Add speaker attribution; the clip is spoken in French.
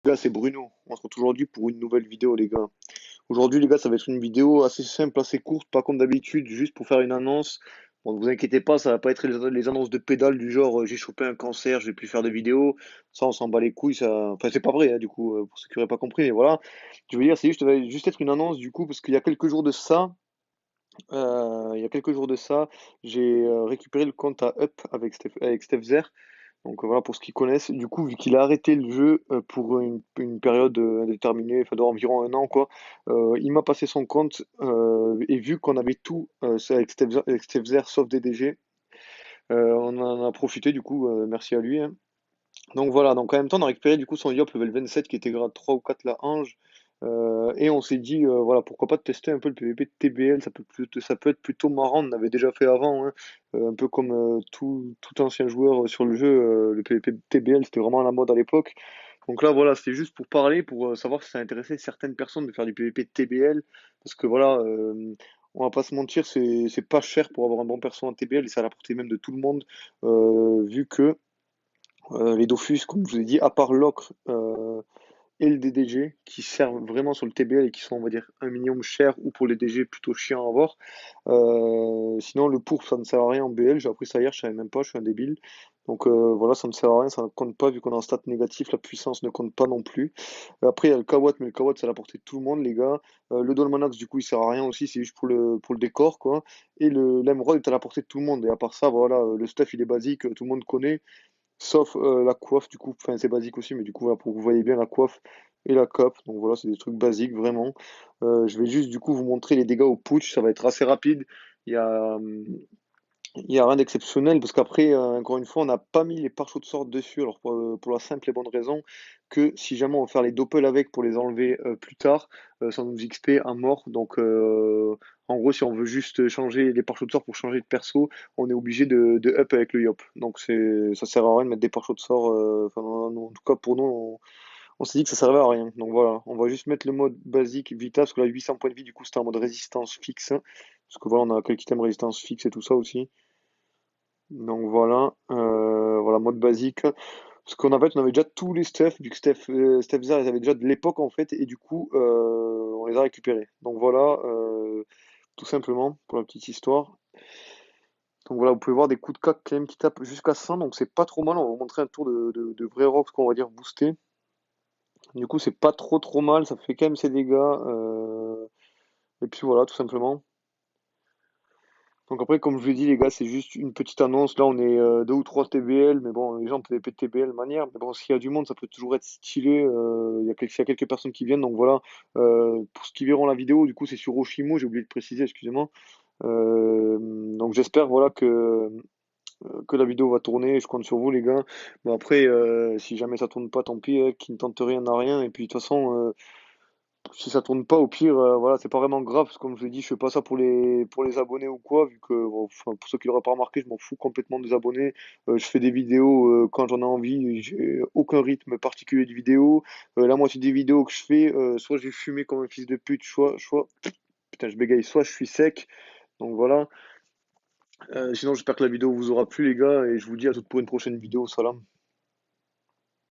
Speaker 1: Les gars, c'est Bruno. On se retrouve aujourd'hui pour une nouvelle vidéo, les gars. Aujourd'hui, les gars, ça va être une vidéo assez simple, assez courte, pas comme d'habitude, juste pour faire une annonce. Bon, ne vous inquiétez pas, ça va pas être les annonces de pédale du genre j'ai chopé un cancer, je vais plus faire de vidéos. Ça, on s'en bat les couilles. Ça... Enfin, c'est pas vrai, hein, du coup, pour ceux qui n'auraient pas compris. Mais voilà. Je veux dire, c'est juste, ça va juste être une annonce, du coup, parce qu'il y a quelques jours de ça, j'ai récupéré le compte à Up avec Steph Zer. Donc voilà, pour ceux qui connaissent, du coup, vu qu'il a arrêté le jeu pour une période indéterminée, enfin d'environ un an, quoi, il m'a passé son compte et vu qu'on avait tout c'est avec Steph Zer, sauf DDG, on en a profité du coup, merci à lui, hein. Donc voilà, donc en même temps, on a récupéré du coup son Yop level 27 qui était grade 3 ou 4 la Ange. Et on s'est dit, voilà, pourquoi pas tester un peu le PvP de TBL, ça peut être plutôt marrant, on avait déjà fait avant, hein. Un peu comme tout ancien joueur sur le jeu, le PvP de TBL, c'était vraiment à la mode à l'époque. Donc là, voilà, c'était juste pour parler, pour savoir si ça intéressait certaines personnes de faire du PvP de TBL, parce que voilà, on va pas se mentir, c'est pas cher pour avoir un bon perso en TBL, et c'est à la portée même de tout le monde, vu que les Dofus, comme je vous ai dit, à part l'Ocre et le DDG, qui servent vraiment sur le TBL et qui sont, on va dire, un minimum chers, ou pour les DG plutôt chiants à avoir. Sinon, le pour, ça ne sert à rien en BL. J'ai appris ça hier, je savais même pas, je suis un débile. Donc voilà, ça ne sert à rien, ça ne compte pas, vu qu'on a un stat négatif, la puissance ne compte pas non plus. Après, il y a le Kawat, mais le Kawat, c'est à la portée de tout le monde, les gars. Le Dolmanax, du coup, il sert à rien aussi, c'est juste pour le décor, quoi. Et l'Emerald est à la portée de tout le monde. Et à part ça, voilà, le stuff, il est basique, tout le monde connaît. Sauf la coiffe, du coup, enfin c'est basique aussi, mais du coup, voilà, pour que vous voyez bien la coiffe et la cape. Donc voilà, c'est des trucs basiques vraiment. Je vais juste du coup vous montrer les dégâts au putsch, ça va être assez rapide. Il y a, hum, il y a rien d'exceptionnel parce qu'après, encore une fois, on n'a pas mis les pare-chocs de sort dessus. Alors pour la simple et bonne raison que si jamais on veut faire les doppels avec pour les enlever plus tard, ça nous XP à mort. Donc en gros, si on veut juste changer les pare-chocs de sort pour changer de perso, on est obligé de up avec le yop. Donc ça sert à rien de mettre des pare-chocs de sort. Enfin, en tout cas pour nous, on s'est dit que ça servait à rien. Donc voilà, on va juste mettre le mode basique Vita parce que là 800 points de vie, du coup c'était en mode résistance fixe. Parce que voilà, on a quelques items résistance fixe et tout ça aussi. Donc voilà, voilà, mode basique. Parce qu'en fait, on avait déjà tous les stuff, vu que Steph Zar, ils avaient déjà de l'époque en fait, et du coup, on les a récupérés. Donc voilà, tout simplement, pour la petite histoire. Donc voilà, vous pouvez voir des coups de cac quand même qui tapent jusqu'à 100, donc c'est pas trop mal. On va vous montrer un tour de vrai rock, qu'on va dire boosté. Du coup, c'est pas trop mal, ça fait quand même ses dégâts. Et puis voilà, tout simplement. Donc après, comme je vous l'ai dit, les gars, c'est juste une petite annonce. Là, on est deux ou trois TBL, mais bon, les gens peuvent de TBL manière. Mais bon, s'il y a du monde, ça peut toujours être stylé. S'il y a quelques personnes qui viennent, donc voilà. Pour ceux qui verront la vidéo, du coup, c'est sur Oshimo, j'ai oublié de préciser, excusez-moi. Donc j'espère, voilà, que la vidéo va tourner. Je compte sur vous, les gars. Bon, après, si jamais ça tourne pas, tant pis, hein, qui ne tente rien n'a rien. Et puis, de toute façon, si ça tourne pas, au pire, voilà, c'est pas vraiment grave, parce que comme je l'ai dit, je fais pas ça pour les abonnés ou quoi, vu que, bon, enfin, pour ceux qui l'auraient pas remarqué, je m'en fous complètement des abonnés. Je fais des vidéos quand j'en ai envie, j'ai aucun rythme particulier de vidéo. La moitié des vidéos que je fais, soit j'ai fumé comme un fils de pute, putain, je bégaye, soit je suis sec. Donc voilà. Sinon, j'espère que la vidéo vous aura plu, les gars, et je vous dis à toute pour une prochaine vidéo. Salam.